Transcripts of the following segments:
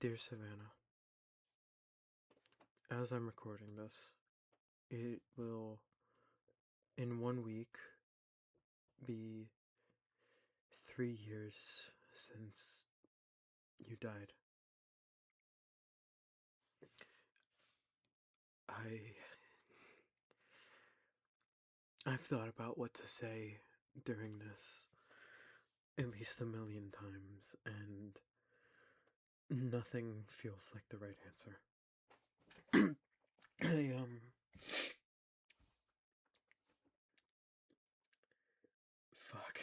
Dear Savannah, as I'm recording this, it will, in 1 week, be 3 years since you died. I've thought about what to say during this at least a million times, and nothing feels like the right answer. I, fuck.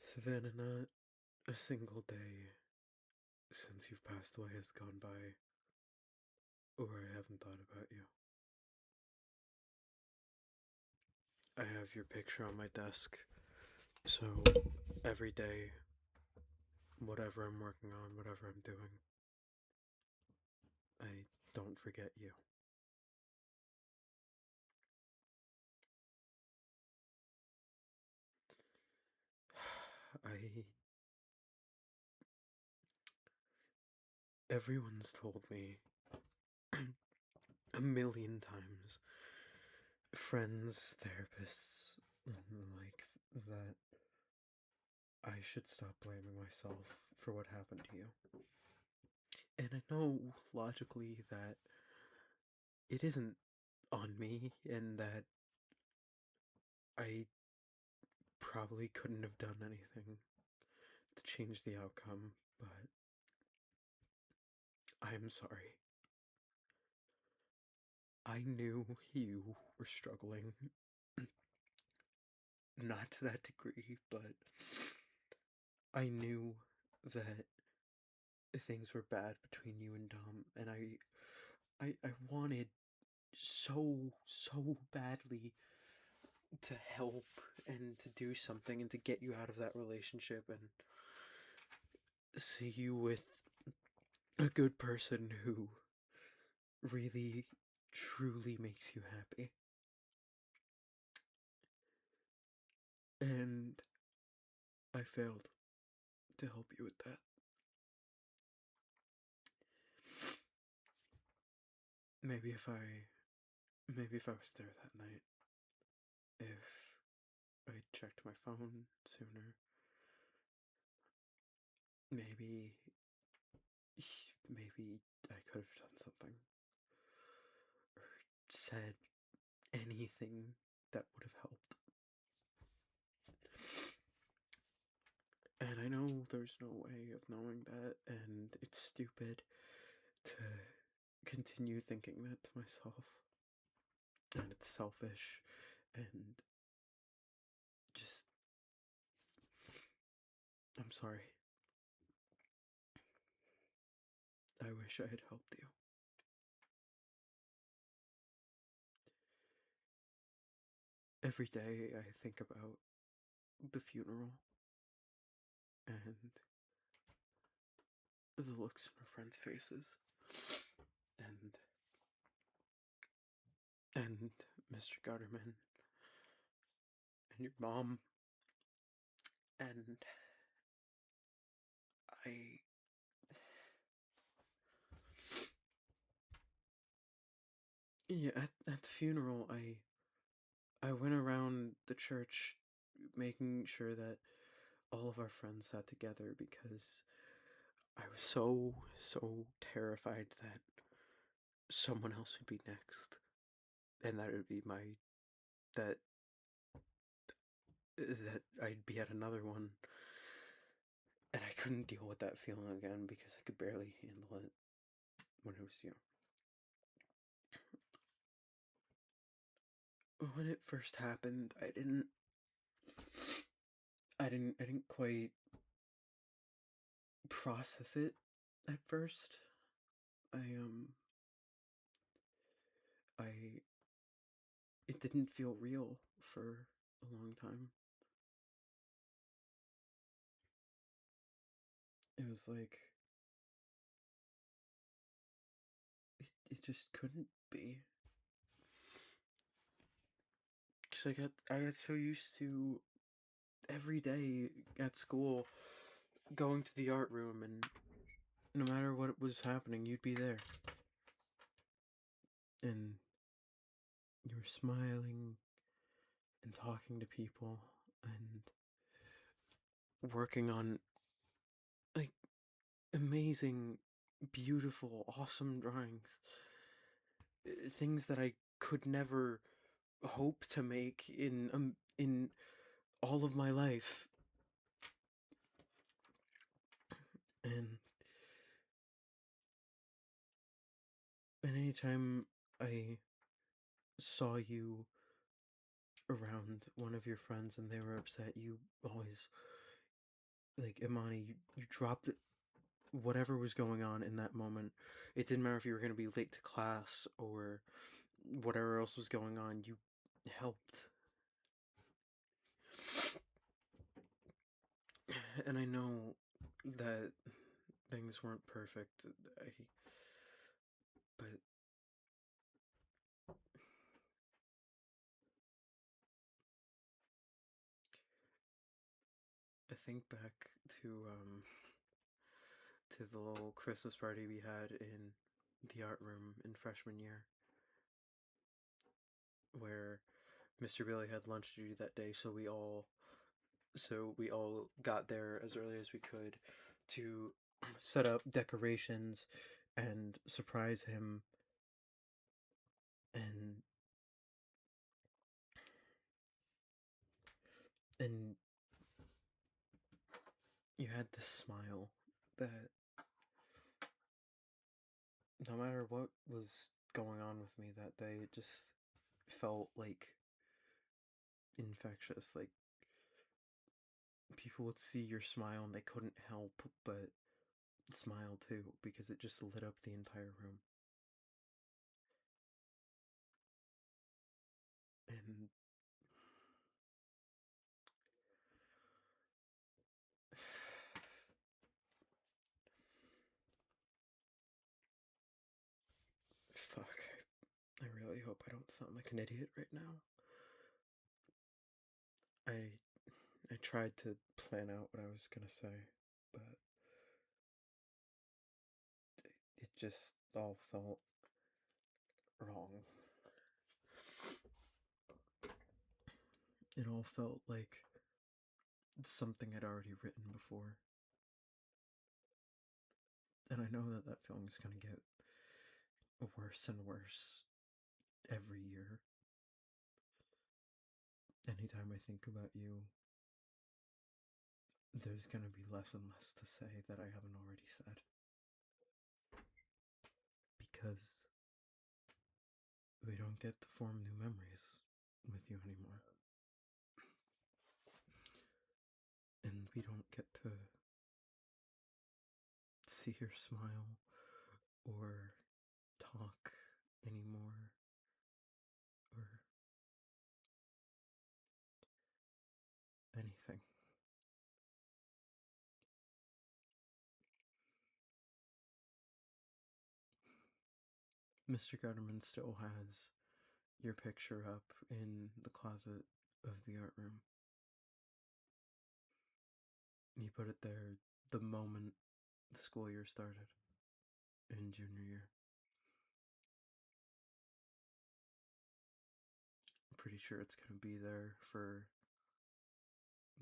Savannah, not a single day since you've passed away has gone by where I haven't thought about you. I have your picture on my desk, so every day, whatever I'm working on, whatever I'm doing, I don't forget you. I. Everyone's told me a million times, friends, therapists, like, that I should stop blaming myself for what happened to you. And I know logically that it isn't on me, and that I probably couldn't have done anything to change the outcome, but I'm sorry. I knew you were struggling. Not to that degree, but I knew that things were bad between you and Dom, and I wanted so badly to help and to do something and to get you out of that relationship and see you with a good person who really truly makes you happy. And I failed to help you with that. Maybe if I was there that night, if I checked my phone sooner, maybe I could have done something or said anything that would have helped. And I know there's no way of knowing that, and it's stupid to continue thinking that to myself. And it's selfish, and just, I'm sorry. I wish I had helped you. Every day I think about the funeral and the looks in our friends' faces, and Mr. Gutterman and your mom, and I yeah, at the funeral I went around the church making sure that all of our friends sat together because I was so terrified that someone else would be next, and that it would be that that I'd be at another one, and I couldn't deal with that feeling again because I could barely handle it when it was you. When it first happened, I didn't quite process it at first. I I it didn't feel real for a long time. It was like it just couldn't be. Because I got so used to every day at school going to the art room, and no matter what was happening, you'd be there. And you were smiling and talking to people and working on like amazing, beautiful, awesome drawings. Things that I could never hope to make in all of my life. And anytime I saw you around one of your friends and they were upset, you always, like, Imani, you dropped it, whatever was going on in that moment. It didn't matter if you were going to be late to class or whatever else was going on, you helped. And I know that things weren't perfect, but I think back to to the little Christmas party we had in the art room in freshman year, where Mr. Billy had lunch duty that day, so we all got there as early as we could to set up decorations and surprise him. And and you had this smile that no matter what was going on with me that day, it just felt like infectious. Like, people would see your smile and they couldn't help but smile too, because it just lit up the entire room. And fuck, I really hope I don't sound like an idiot right now. I tried to plan out what I was gonna say, but it just all felt wrong. It all felt like something I'd already written before. And I know that that feeling's gonna get worse and worse every year. Anytime I think about you, there's gonna be less and less to say that I haven't already said. Because we don't get to form new memories with you anymore. And we don't get to see your smile or talk anymore or anything. Mr. Gutterman still has your picture up in the closet of the art room. He put it there the moment the school year started in junior year. I'm pretty sure it's going to be there for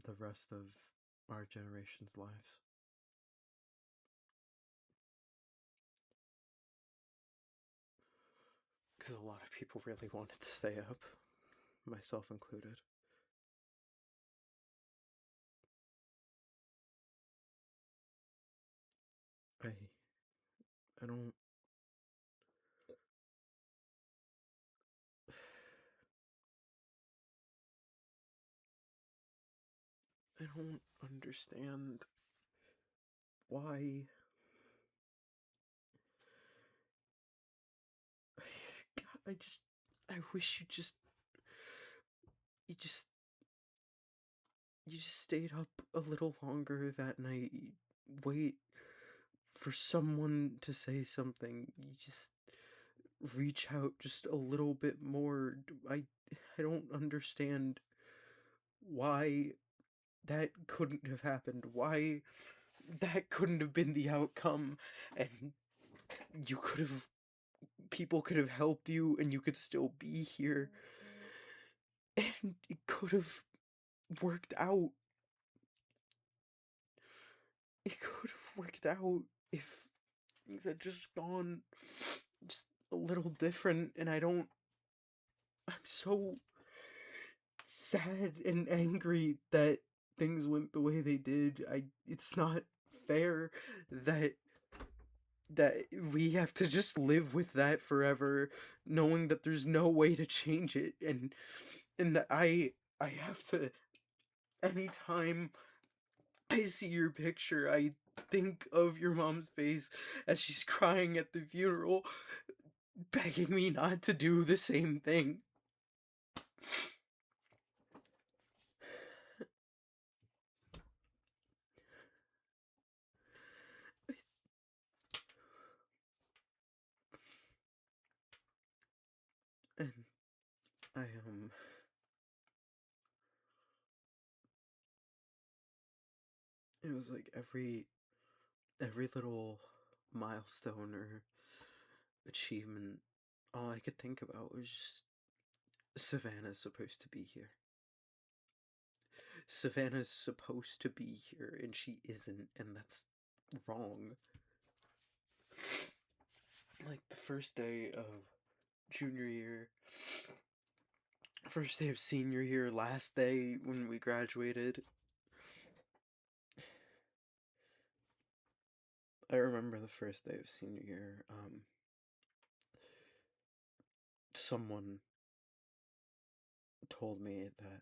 the rest of our generation's lives. Because a lot of people really wanted to stay up, myself included. I I don't I don't understand why. God, I wish you just you just stayed up a little longer that night. You wait for someone to say something. You just reach out just a little bit more. I don't understand why that couldn't have happened. Why that couldn't have been the outcome, and you could have people could have helped you and you could still be here, and it could have worked out. It could have worked out if things had just gone just a little different, and I'm so sad and angry that things went the way they did. It's not fair that that we have to just live with that forever, knowing that there's no way to change it, and that I have to, anytime I see your picture, I think of your mom's face as she's crying at the funeral, begging me not to do the same thing. And I it was like every little milestone or achievement, all I could think about was just Savannah's supposed to be here. Savannah's supposed to be here, and she isn't, and that's wrong. Like the first day of junior year, first day of senior year, last day when we graduated. I remember the first day of senior year, someone told me that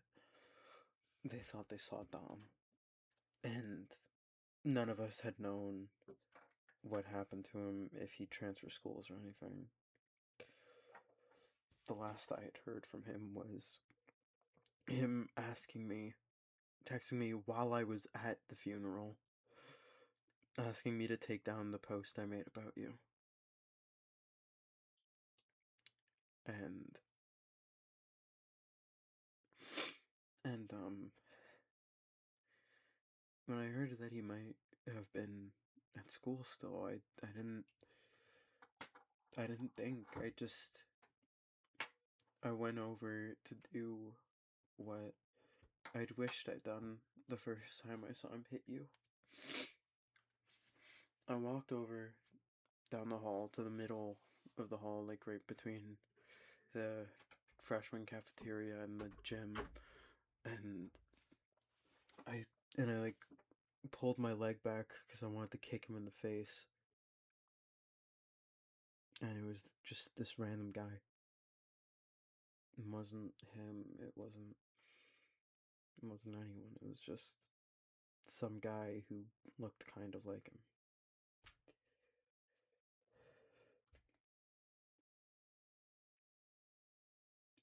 they thought they saw Dom, and none of us had known what happened to him, if he transferred schools or anything. The last I had heard from him was him asking me, texting me while I was at the funeral, asking me to take down the post I made about you. And when I heard that he might have been at school still, I didn't think. I went over to do what I'd wished I'd done the first time I saw him hit you. I walked over down the hall to the middle of the hall, like right between the freshman cafeteria and the gym, and I like pulled my leg back because I wanted to kick him in the face, and it was just this random guy. It wasn't him. It wasn't anyone. It was just some guy who looked kind of like him.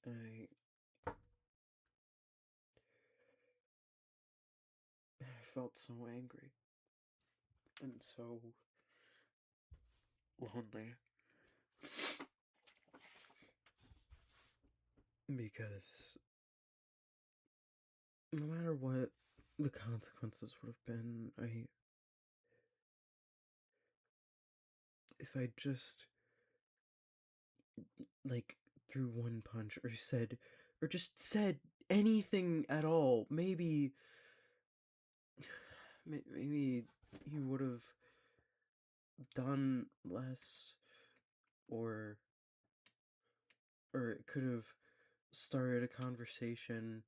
I felt so angry and so lonely because no matter what the consequences would have been, if I just like threw one punch or just said anything at all, maybe he would have done less, or it could have started a conversation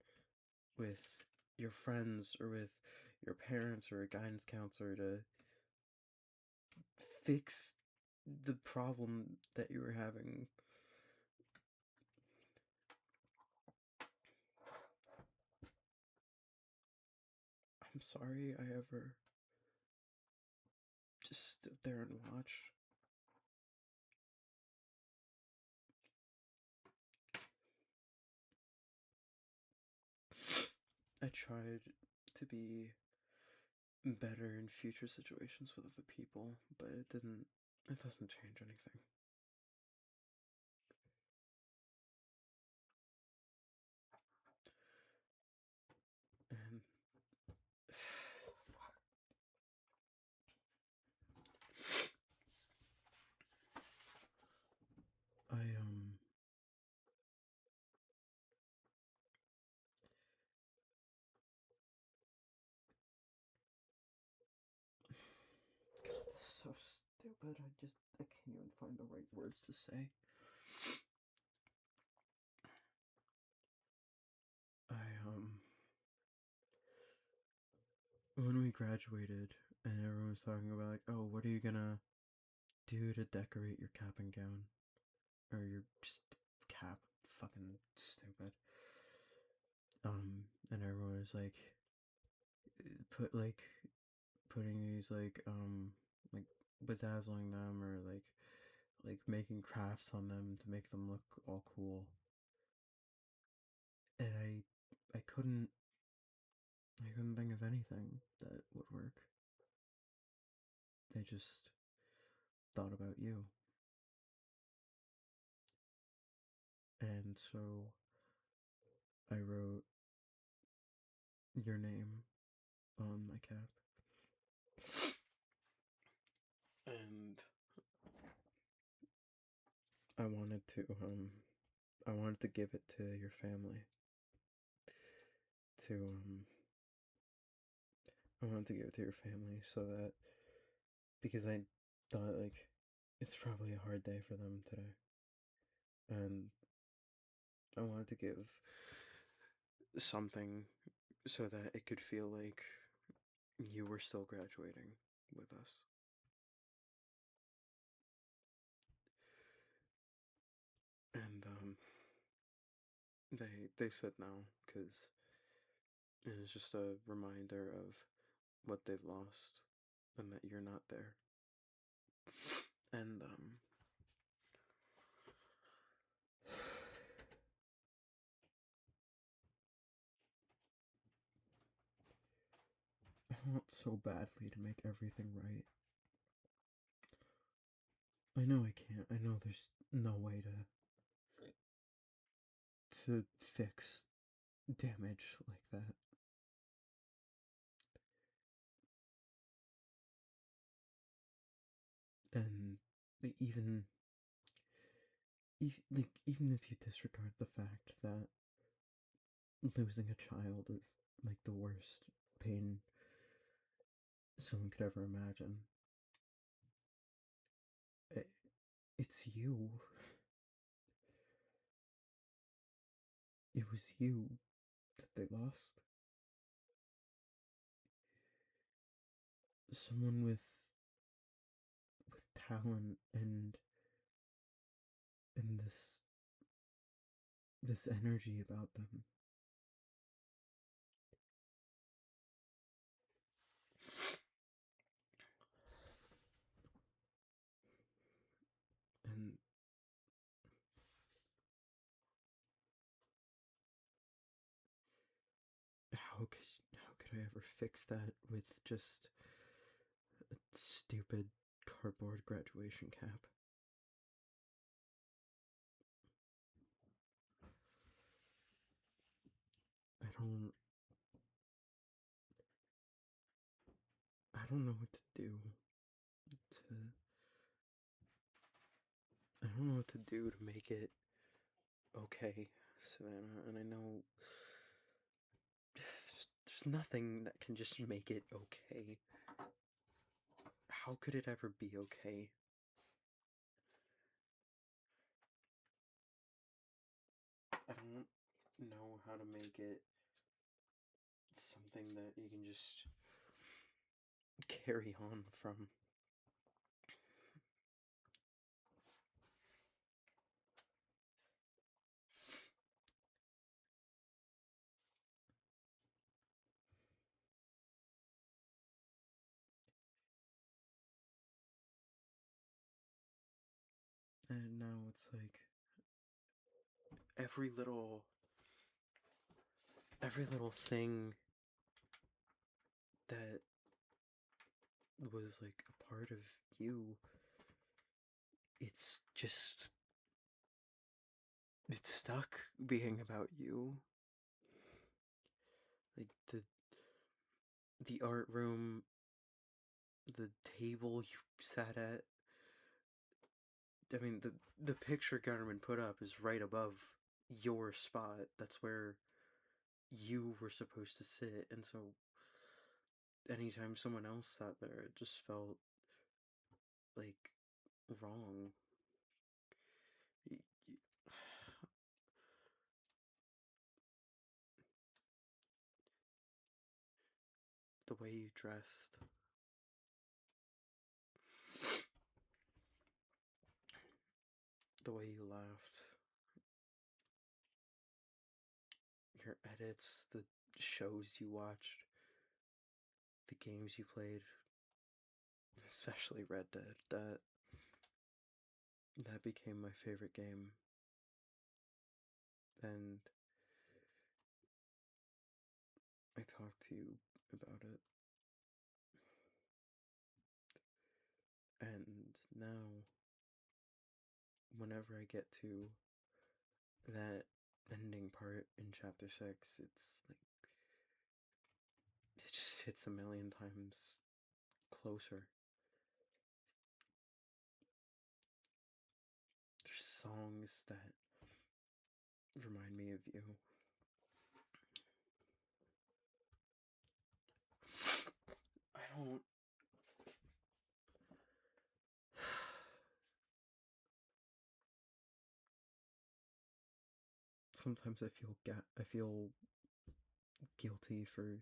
with your friends or with your parents or a guidance counselor to fix the problem that you were having. I'm sorry I ever just stood there and watched. I tried to be better in future situations with other people, but it doesn't change anything. but I can't even find the right words to say. I, when we graduated and everyone was talking about, like, oh, what are you gonna do to decorate your cap and gown? Or your just cap, fucking stupid. And everyone was like, putting these like bedazzling them or like making crafts on them to make them look all cool. And I couldn't think of anything that would work. They just thought about you. And so I wrote your name on my cap. And I wanted to give it to your family. I wanted to give it to your family so that, because I thought, like, it's probably a hard day for them today. And I wanted to give something so that it could feel like you were still graduating with us. And they said no, because it was just a reminder of what they've lost and that you're not there. And I want so badly to make everything right. I know I can't. I know there's no way to fix damage like that. And even even if you disregard the fact that losing a child is like the worst pain someone could ever imagine, it's you. It was you that they lost. Someone with talent and this energy about them. And how could I ever fix that with just a stupid cardboard graduation cap? I don't I don't know what to do to I don't know what to do to make it okay, Savannah, and I know there's nothing that can just make it okay. How could it ever be okay? I don't know how to make it something that you can just carry on from. And now it's like every little thing that was like a part of you, it's just it's stuck being about you. Like the art room, the table you sat at. I mean, the picture Garmin put up is right above your spot. That's where you were supposed to sit, and so anytime someone else sat there, it just felt like, wrong. Y- y- The way you dressed, the way you laughed, your edits, the shows you watched, the games you played, especially Red Dead. That became my favorite game, and I talked to you about it. And now, whenever I get to that ending part in chapter 6, it's like it just hits a million times closer. There's songs that remind me of you. I don't. Sometimes I feel guilty for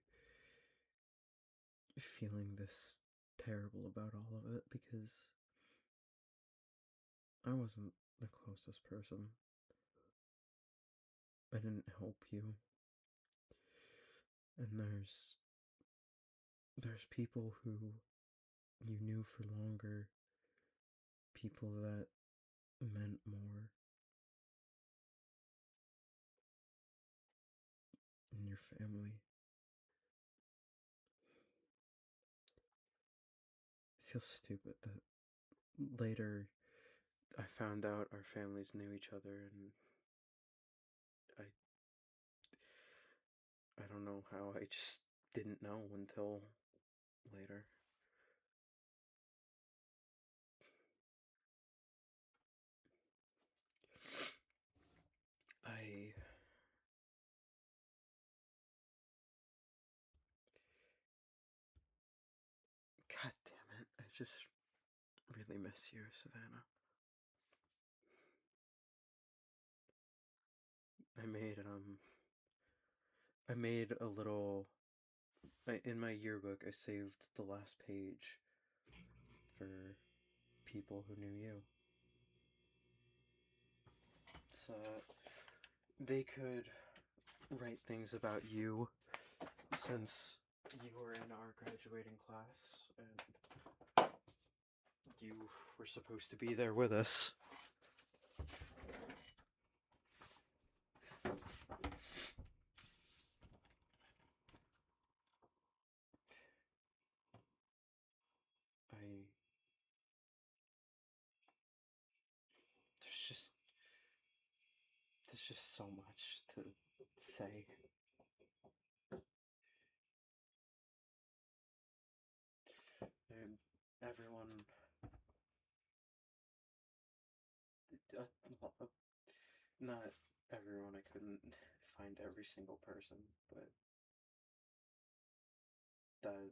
feeling this terrible about all of it because I wasn't the closest person. I didn't help you. And there's people who you knew for longer, people that meant more in your family. It feels stupid that later I found out our families knew each other, and I don't know how I just didn't know until later. I God damn it, I just really miss you, Savannah. I made I made a little in my yearbook. I saved the last page for people who knew you, so they could write things about you since you were in our graduating class and you were supposed to be there with us. I there's just there's just so much to say. And everyone, not everyone, I couldn't find every single person, but that,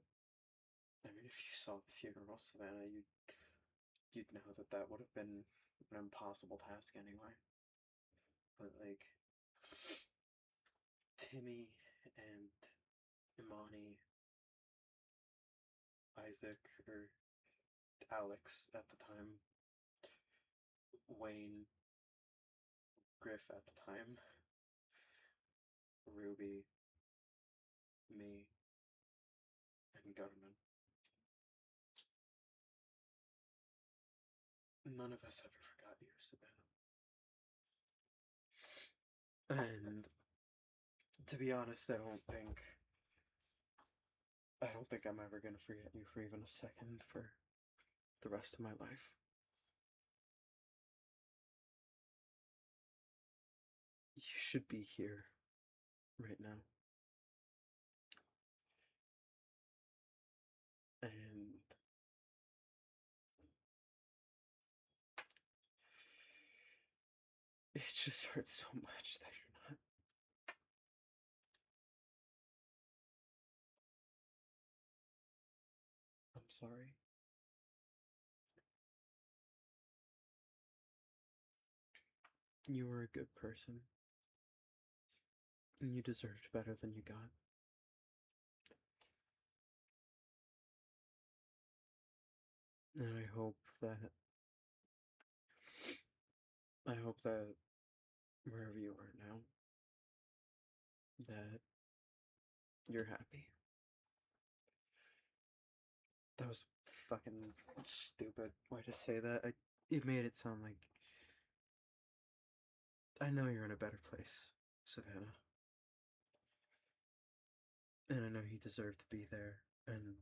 I mean, if you saw the funeral, Savannah, you'd know that that would have been an impossible task anyway. But like Timmy and Imani, Isaac, or Alex at the time, Wayne, Griff at the time, Ruby, me, and Gutterman. None of us ever forgot you, Savannah. And to be honest, I don't think I'm ever gonna forget you for even a second for the rest of my life. You should be here right now. And it just hurts so much that you're not. I'm sorry. You were a good person, and you deserved better than you got. And I hope that wherever you are now, that you're happy. That was fucking stupid way to say that. It made it sound like I know you're in a better place, Savannah. And I know you deserve to be there. And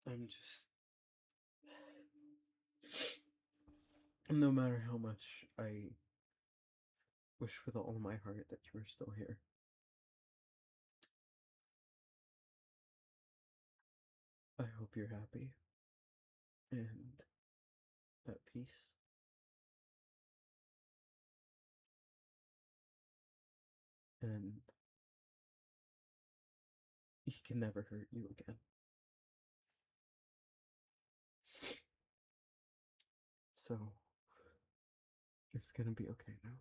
I'm just. No matter how much I wish with all my heart that you were still here, I hope you're happy and at peace. And he can never hurt you again. So, it's gonna be okay now.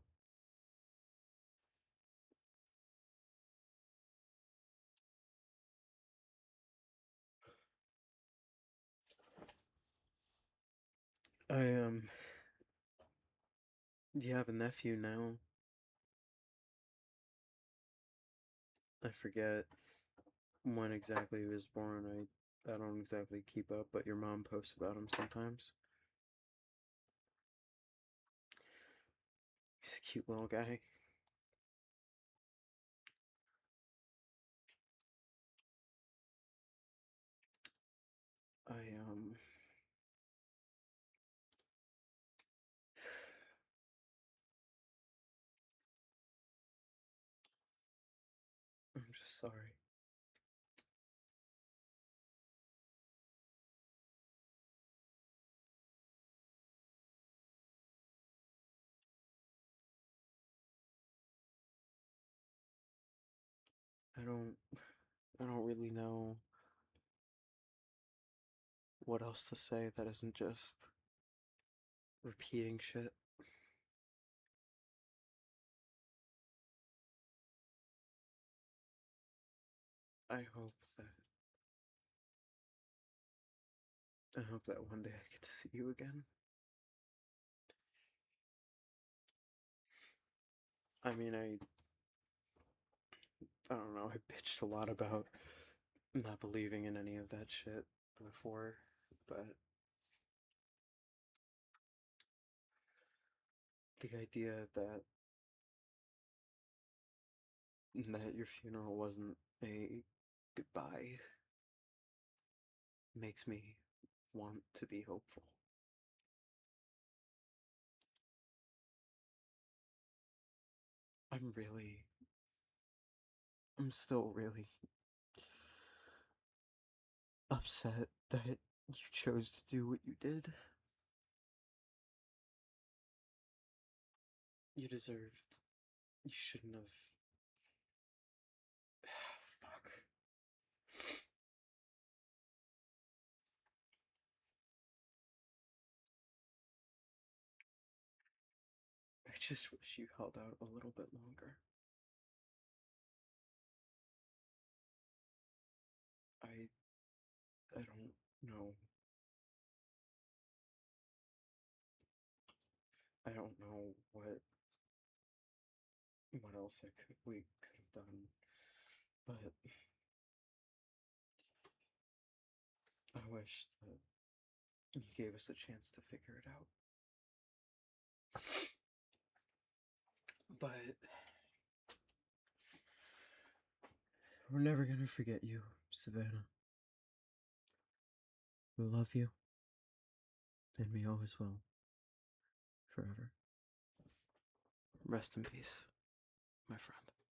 I. You have a nephew now. I forget when exactly he was born. I don't exactly keep up, but your mom posts about him sometimes. He's a cute little guy. I, um. I'm just sorry. I don't. I don't really know what else to say that isn't just repeating shit. I hope that one day I get to see you again. I mean, I don't know, I bitched a lot about not believing in any of that shit before, but the idea that your funeral wasn't a goodbye makes me want to be hopeful. I'm really I'm still really upset that you chose to do what you did. You deserved. You shouldn't have. Fuck. I just wish you held out a little bit longer. I. I don't know. I don't know what else we could have done, but I wish that you gave us a chance to figure it out. But we're never gonna forget you, Savannah. We love you, and we always will. Forever. Rest in peace, my friend.